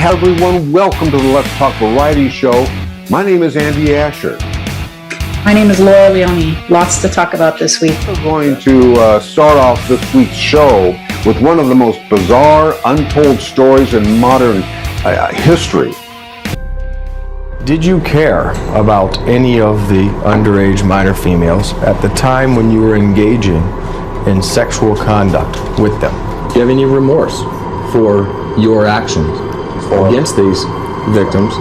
everyone, welcome to the Let's Talk Variety Show. My name is Andy Asher. My name is Laura Leone. Lots to talk about this week. We're going to start off this week's show with one of the most bizarre, untold stories in modern history. Did you care about any of the underage minor females at the time when you were engaging in sexual conduct with them? Do you have any remorse for your actions against these victims?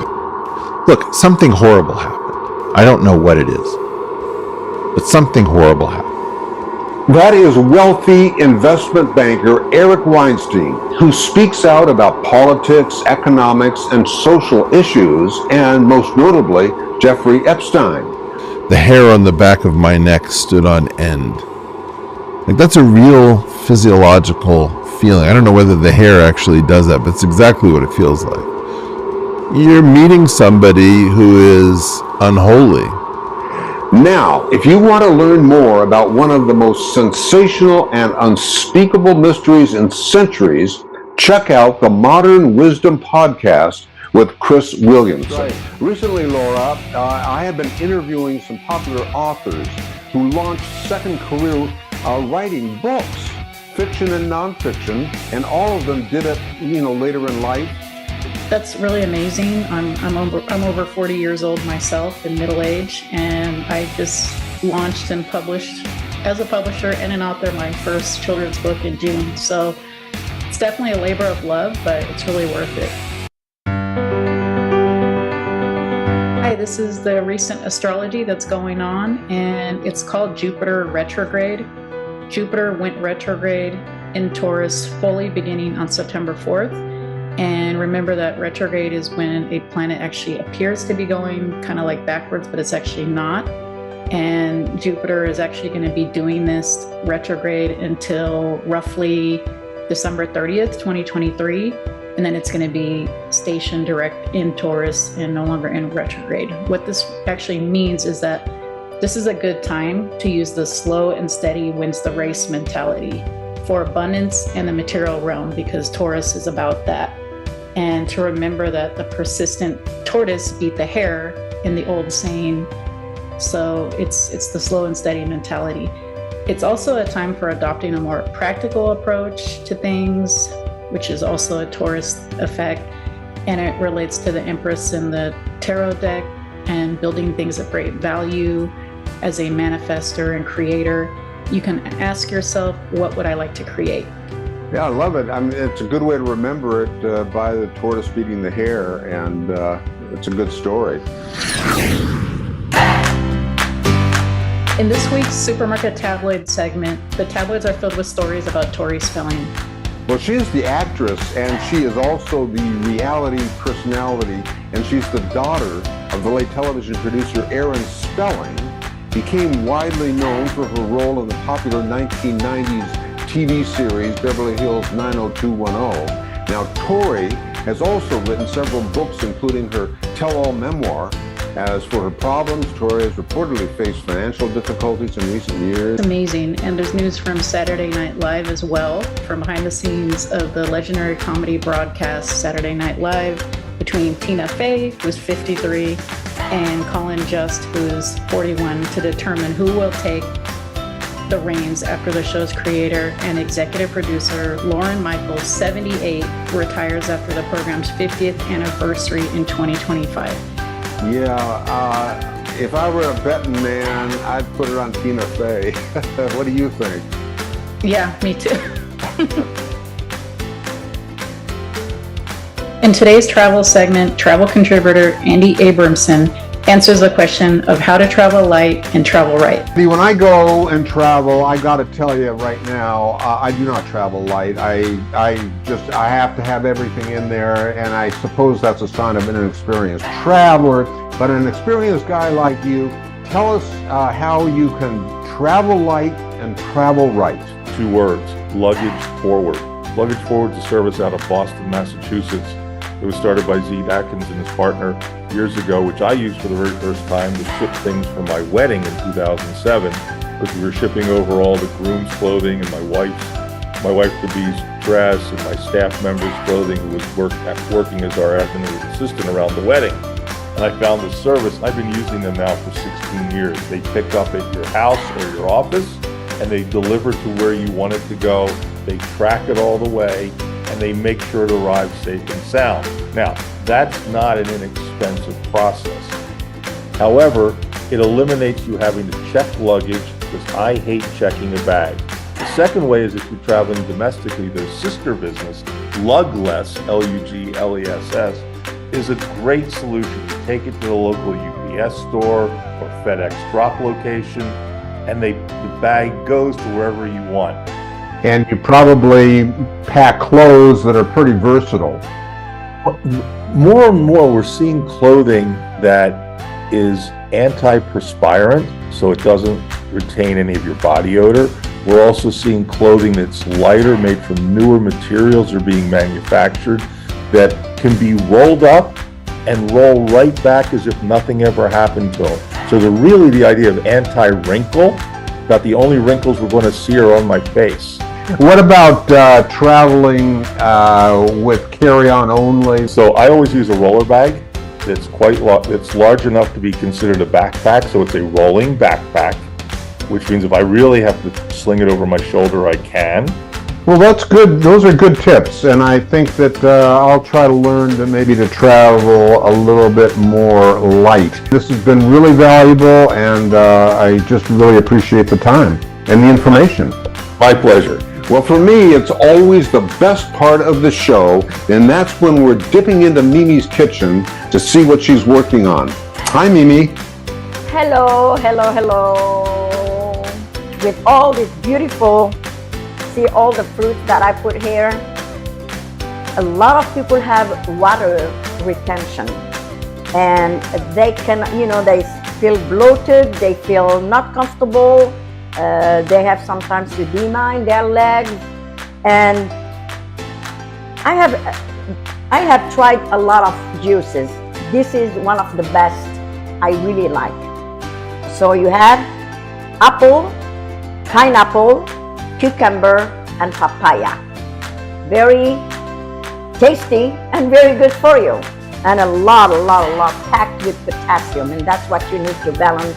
Look, something horrible happened. I don't know what it is, but something horrible happened. That is wealthy investment banker Eric Weinstein, who speaks out about politics, economics, and social issues, and most notably, Jeffrey Epstein. The hair on the back of my neck stood on end. Like, that's a real physiological feeling. I don't know whether the hair actually does that, but it's exactly what it feels like. You're meeting somebody who is unholy. Now, if you want to learn more about one of the most sensational and unspeakable mysteries in centuries, check out the Modern Wisdom Podcast with Chris Williamson. Right. Recently, Laura, I have been interviewing some popular authors who launched second career writing books, fiction and nonfiction, and all of them did it, later in life. That's really amazing. I'm over 40 years old myself, in middle age, and I just launched and published as a publisher and an author my first children's book in June. So it's definitely a labor of love, but it's really worth it. Hi, this is the recent astrology that's going on, and it's called Jupiter retrograde. Jupiter went retrograde in Taurus fully beginning on September 4th. And remember that retrograde is when a planet actually appears to be going kind of like backwards, but it's actually not. And Jupiter is actually going to be doing this retrograde until roughly December 30th, 2023. And then it's going to be stationed direct in Taurus and no longer in retrograde. What this actually means is that this is a good time to use the slow and steady wins the race mentality for abundance in the material realm, because Taurus is about that. And to remember that the persistent tortoise beat the hare in the old saying. So it's the slow and steady mentality. It's also a time for adopting a more practical approach to things, which is also a Taurus effect. And it relates to the Empress in the tarot deck and building things of great value as a manifestor and creator. You can ask yourself, what would I like to create? Yeah, I love it. I mean, it's a good way to remember it by the tortoise beating the hare, and it's a good story. In this week's Supermarket Tabloid segment, the tabloids are filled with stories about Tori Spelling. Well, she is the actress, and she is also the reality personality, and she's the daughter of the late television producer Aaron Spelling. Became widely known for her role in the popular 1990s TV series Beverly Hills 90210. Now, Tori has also written several books, including her tell-all memoir. As for her problems, Tori has reportedly faced financial difficulties in recent years. It's amazing, and there's news from Saturday Night Live as well, from behind the scenes of the legendary comedy broadcast Saturday Night Live between Tina Fey, who's 53, and Colin Just, who's 41, to determine who will take the reins after the show's creator and executive producer Lauren Michaels, 78, retires after the program's 50th anniversary in 2025. Yeah, if I were a betting man, I'd put it on Tina Fey. What do you think? Yeah, me too. In today's travel segment, travel contributor Andy Abramson answers the question of how to travel light and travel right. See, when I go and travel, I got to tell you right now, I do not travel light. I have to have everything in there, and I suppose that's a sign of an inexperienced traveler. But an experienced guy like you, tell us how you can travel light and travel right. 2 words: luggage forward. Luggage forward is a service out of Boston, Massachusetts. It was started by Zeke Atkins and his partner years ago, which I used for the very first time to ship things for my wedding in 2007, because we were shipping over all the groom's clothing and my wife's my wife-to-be's dress and my staff member's clothing who was working as our admin assistant around the wedding. And I found this service, and I've been using them now for 16 years. They pick up at your house or your office, and they deliver to where you want it to go. They track it all the way, and they make sure it arrives safe and sound. Now, that's not an inexpensive process. However, it eliminates you having to check luggage, because I hate checking a bag. The second way is if you're traveling domestically, their sister business, Lugless, Lugless, is a great solution. You take it to the local UPS store or FedEx drop location, and the bag goes to wherever you want. And you probably pack clothes that are pretty versatile. More and more, we're seeing clothing that is anti-perspirant, so it doesn't retain any of your body odor. We're also seeing clothing that's lighter, made from newer materials are being manufactured, that can be rolled up and roll right back as if nothing ever happened to them. So the idea of anti-wrinkle, about the only wrinkles we're going to see are on my face. What about traveling with carry-on only? So I always use a roller bag that's it's large enough to be considered a backpack, so it's a rolling backpack, which means if I really have to sling it over my shoulder, I can. Well, that's good. Those are good tips, and I think that I'll try to learn to maybe travel a little bit more light. This has been really valuable, and I just really appreciate the time and the information. My pleasure. Well, for me, it's always the best part of the show, and that's when we're dipping into Mimi's kitchen to see what she's working on. Hi, Mimi. Hello, hello, hello. With all this beautiful, see all the fruits that I put here. A lot of people have water retention, and they can, they feel bloated, they feel not comfortable. They have sometimes edema in their legs, and I have tried a lot of juices. This is one of the best I really like. So you have apple, pineapple, cucumber, and papaya. Very tasty and very good for you, and a lot packed with potassium, and that's what you need to balance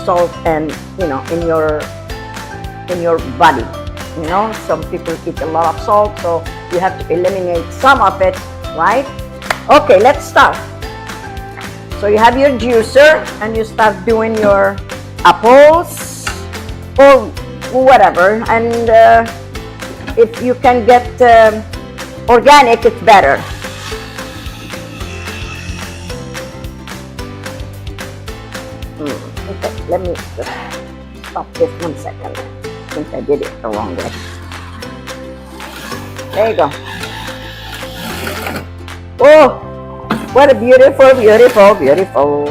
salt and in your body. Some people eat a lot of salt, so you have to eliminate some of it, right? Okay, let's start. So you have your juicer, and you start doing your apples or whatever, and if you can get organic, it's better. Okay, let me just stop this 1 second. I think I did it the wrong way. There you go. Oh, what a beautiful, beautiful, beautiful.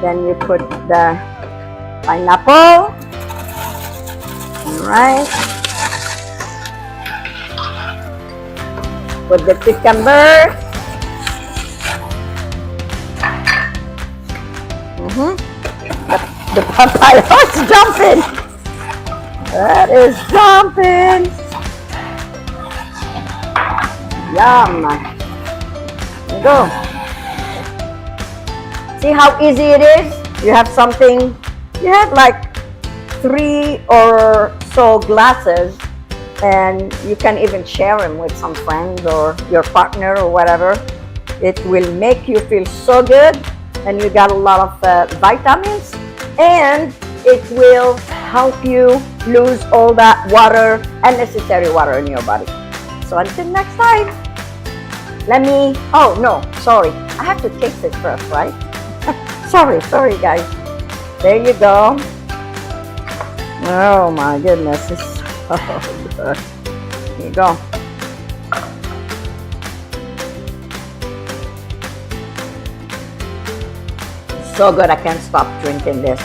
Then you put the pineapple. Right. Put the cucumber. The papaya is jumping. That is jumping. Yum. There you go. See how easy it is? You have something, you have like 3 or so glasses, and you can even share them with some friends or your partner or whatever. It will make you feel so good, and you got a lot of vitamins, and it will help you lose all that water, unnecessary water in your body. So until next time, sorry, I have to taste it first, right? sorry guys. There you go. Oh my goodness, it's so good. Here you go. So good, I can't stop drinking this.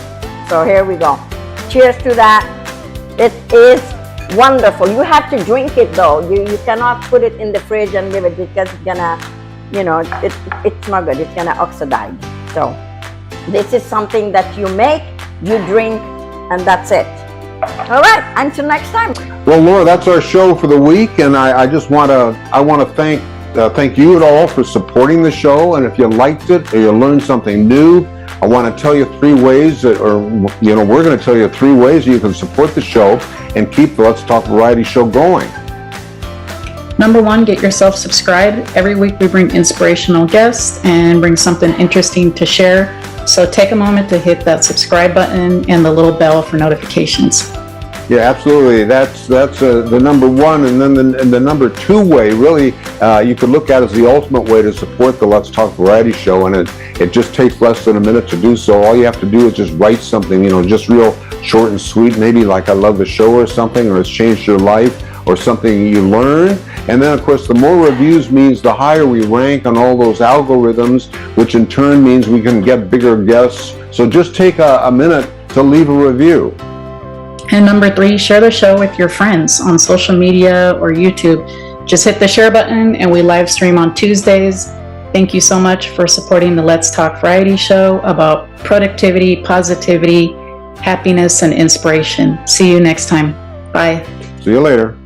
So here we go. Cheers to that. It is wonderful. You have to drink it though. You cannot put it in the fridge and leave it because it's gonna, it's not good. It's gonna oxidize. So this is something that you make, you drink, and that's it. All right, until next time. Well, Laura, that's our show for the week, and I just want to thank you all for supporting the show. And if you liked it or you learned something new, I want to tell you 3 ways we're going to tell you 3 ways you can support the show and keep the Let's Talk Variety show going. Number 1, get yourself subscribed. Every week we bring inspirational guests and bring something interesting to share. So take a moment to hit that subscribe button and the little bell for notifications. Yeah, absolutely. That's the number 1, and then the number 2 way, really, you could look at as the ultimate way to support the Let's Talk Variety show, and it just takes less than a minute to do so. All you have to do is just write something, just real short and sweet, maybe like "I love the show" or something, or "It's changed your life," or something you learn. And then, of course, the more reviews means the higher we rank on all those algorithms, which in turn means we can get bigger guests. So just take a minute to leave a review. And number 3, share the show with your friends on social media or YouTube. Just hit the share button, and we live stream on Tuesdays. Thank you so much for supporting the Let's Talk Variety show about productivity, positivity, happiness, and inspiration. See you next time. Bye. See you later.